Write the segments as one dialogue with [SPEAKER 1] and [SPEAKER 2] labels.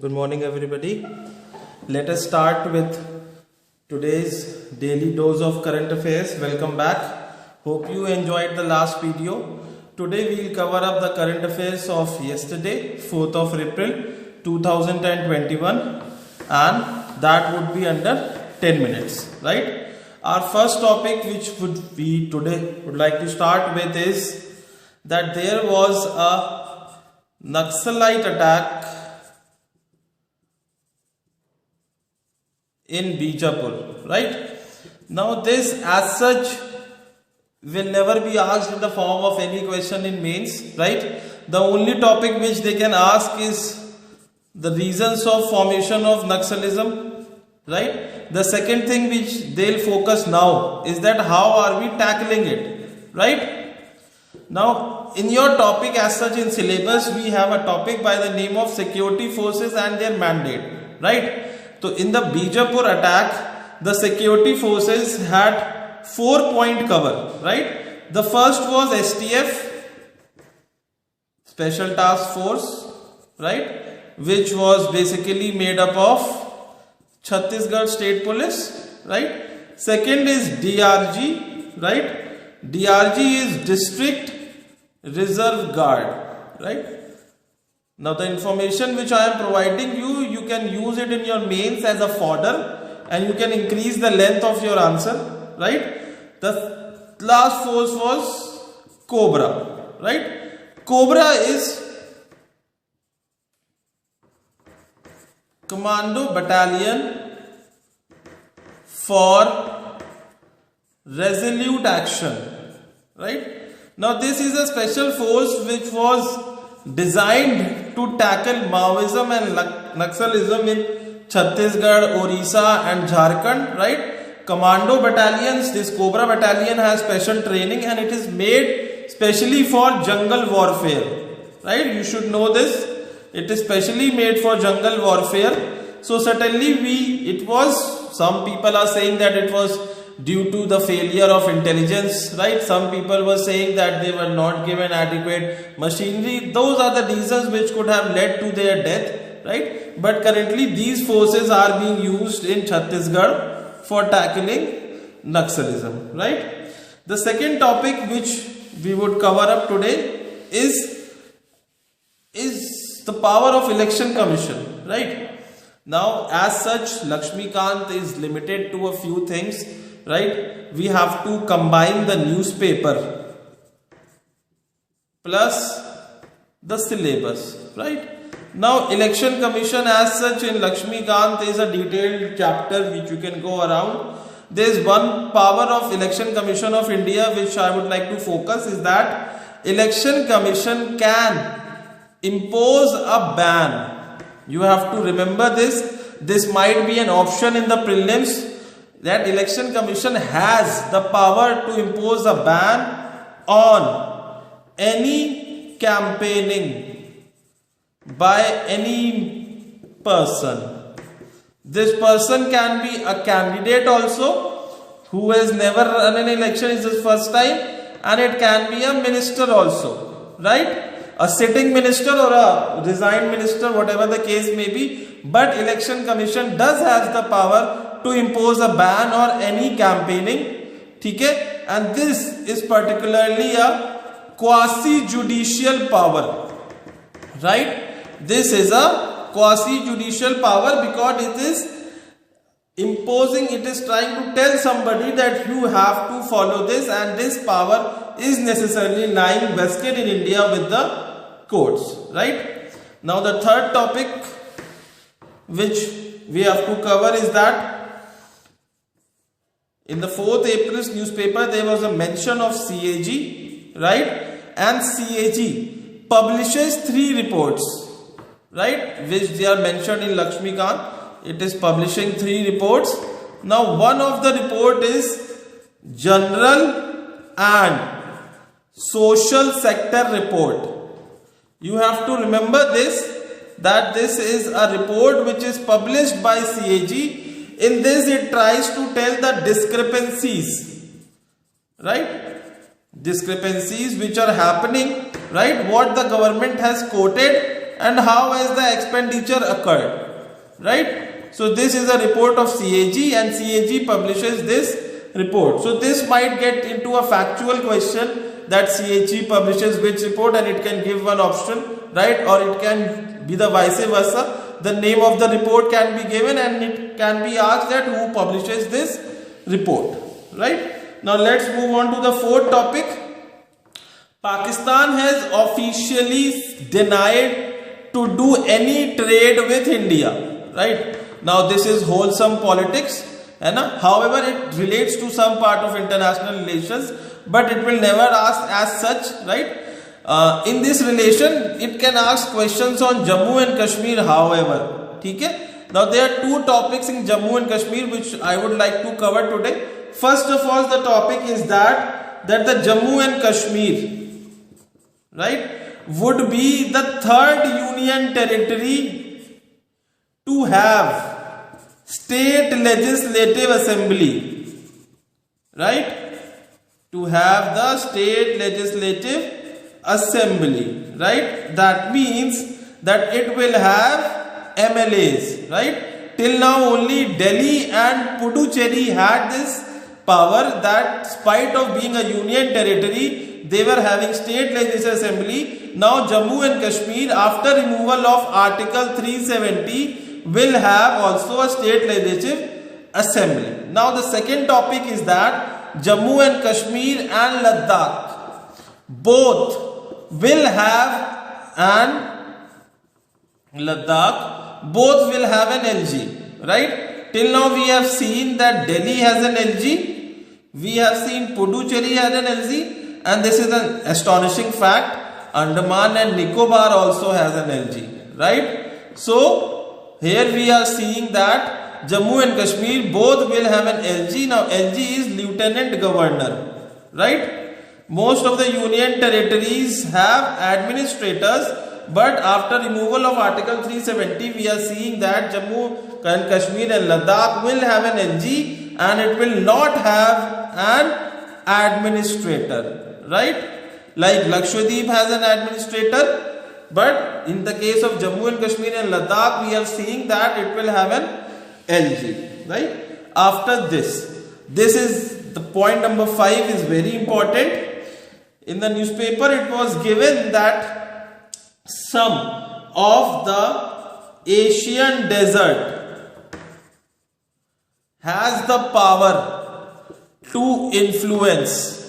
[SPEAKER 1] Good morning everybody. Let us start with today's daily dose of current affairs. Welcome back. Hope you enjoyed the last video. Today we will cover up the current affairs of yesterday, 4th of April 2021, and that would be under 10 minutes, right? Our first topic which we today would like to start with is that there was a Naxalite attack in Bijapur, right? Now this as such will never be asked in the form of any question in mains, right? The only topic which they can ask is the reasons of formation of Naxalism, right? The second thing which they'll focus now is that how are we tackling it, right? Now in your topic as such in syllabus we have a topic by the name of security forces and their mandate, right? So in the Bijapur attack, the security forces had 4-point cover, right? The first was STF, Special Task Force, right? Which was basically made up of Chhattisgarh State Police, right? Second is DRG, right? DRG is District Reserve Guard, right? Now the information which I am providing you, you can use it in your mains as a fodder and you can increase the length of your answer, right? The last force was Cobra, right? Cobra is Commando Battalion for Resolute Action, right? Now this is a special force which was designed to tackle Maoism and Naxalism in Chhattisgarh, Orissa and Jharkhand, right? Commando battalions, this Cobra battalion has special training and it is made specially for jungle warfare, right? You should know this. It is specially made for jungle warfare. So certainly some people are saying that it was due to the failure of intelligence, right? Some people were saying that they were not given adequate machinery. Those are the reasons which could have led to their death, right? But currently these forces are being used in Chhattisgarh for tackling Naxalism, right? The second topic which we would cover up today is the power of election commission, right? Now as such Lakshmikant is limited to a few things, right? We have to combine the newspaper plus the syllabus, right? Now election commission as such in Lakshmikant is a detailed chapter which you can go around. There is one power of election commission of India which I would like to focus is that election commission can impose a ban. You have to remember this. This might be an option in the prelims, that election commission has the power to impose a ban on any campaigning by any person. This person can be a candidate also who has never run an election, is his first time, and it can be a minister also, right? A sitting minister or a resigned minister, whatever the case may be, but election commission does have the power to impose a ban on any campaigning, okay? And this is particularly a quasi-judicial power, right? This is a quasi-judicial power because it is imposing, it is trying to tell somebody that you have to follow this, and this power is necessarily lying vested in India with the courts, right? Now the third topic which we have to cover is that in the 4th April's newspaper there was a mention of CAG, right? And CAG publishes 3 reports, right? Which they are mentioned in Lakshmikant. It is publishing 3 reports. Now one of the report is General and Social Sector Report. You have to remember this, that this is a report which is published by CAG. In this it tries to tell the discrepancies, right? Discrepancies which are happening, right? What the government has quoted and how has the expenditure occurred, right? So this is a report of CAG, and CAG publishes this report. So this might get into a factual question that CAG publishes which report, and it can give one option, right? Or it can be the vice versa. The name of the report can be given and it can be asked that who publishes this report, right? Now let's move on to the fourth topic. Pakistan has officially denied to do any trade with India, right? Now this is wholesome politics, however it relates to some part of international relations, but it will never ask as such, right? In this relation, it can ask questions on Jammu and Kashmir, however. Okay? Now, there are two topics in Jammu and Kashmir which I would like to cover today. First of all, the topic is that the Jammu and Kashmir, right, would be the third union territory to have state legislative assembly, right? To have the state legislative assembly, right? That means that it will have MLAs, right? Till now only Delhi and Puducherry had this power, that spite of being a union territory, they were having state legislative assembly. Now Jammu and Kashmir, after removal of Article 370, will have also a state legislative assembly. Now the second topic is that Jammu and Kashmir and Ladakh both will have an LG, right? Till now we have seen that Delhi has an LG, we have seen Puducherry has an LG, and this is an astonishing fact, Andaman and Nicobar also has an LG, right? So here we are seeing that Jammu and Kashmir both will have an LG. Now LG is Lieutenant Governor, right? Most of the union territories have administrators, but after removal of Article 370, we are seeing that Jammu and Kashmir and Ladakh will have an LG and it will not have an administrator, right? Like Lakshadweep has an administrator, but in the case of Jammu and Kashmir and Ladakh, we are seeing that it will have an LG, right? After this is the point number 5 is very important. In the newspaper, it was given that some of the Asian desert has the power to influence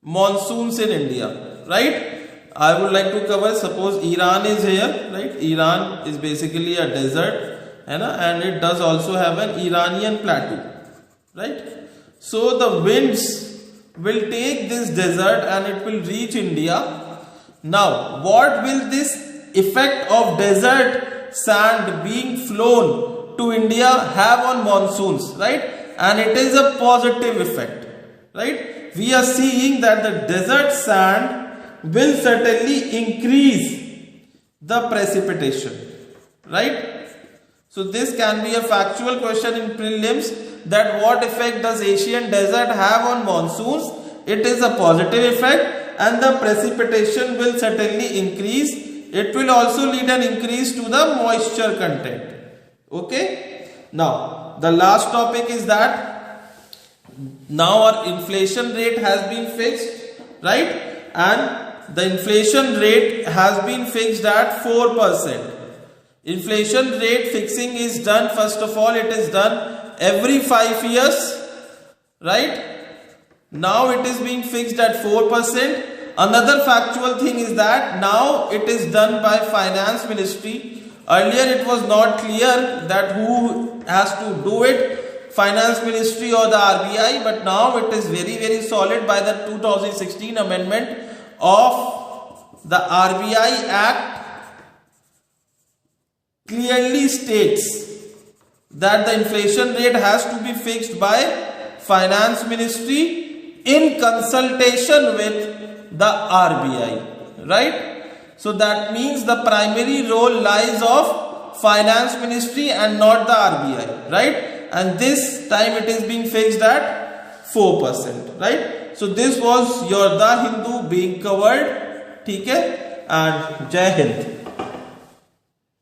[SPEAKER 1] monsoons in India, right? I would like to cover, suppose Iran is here, right? Iran is basically a desert, and it does also have an Iranian plateau, right? So the winds will take this desert and it will reach India. Now, what will this effect of desert sand being flown to India have on monsoons, right? And it is a positive effect, right? We are seeing that the desert sand will certainly increase the precipitation, right? So this can be a factual question in prelims, that what effect does Asian desert have on monsoons? It is a positive effect, and the precipitation will certainly increase. It will also lead an increase to the moisture content. Okay. Now the last topic is that now our inflation rate has been fixed, right? And the inflation rate has been fixed at 4%. Inflation rate fixing is done, first of all, it is done every 5 years, right? Now it is being fixed at 4%. Another factual thing is that now it is done by Finance Ministry. Earlier it was not clear that who has to do it, Finance Ministry or the RBI, but now it is very, very solid by the 2016 amendment of the RBI Act. Clearly states that the inflation rate has to be fixed by Finance Ministry in consultation with the RBI, right? So that means the primary role lies of Finance Ministry and not the RBI, right? And this time it is being fixed at 4%, right? So this was your The Hindu being covered. ठीक है, and Jai Hind.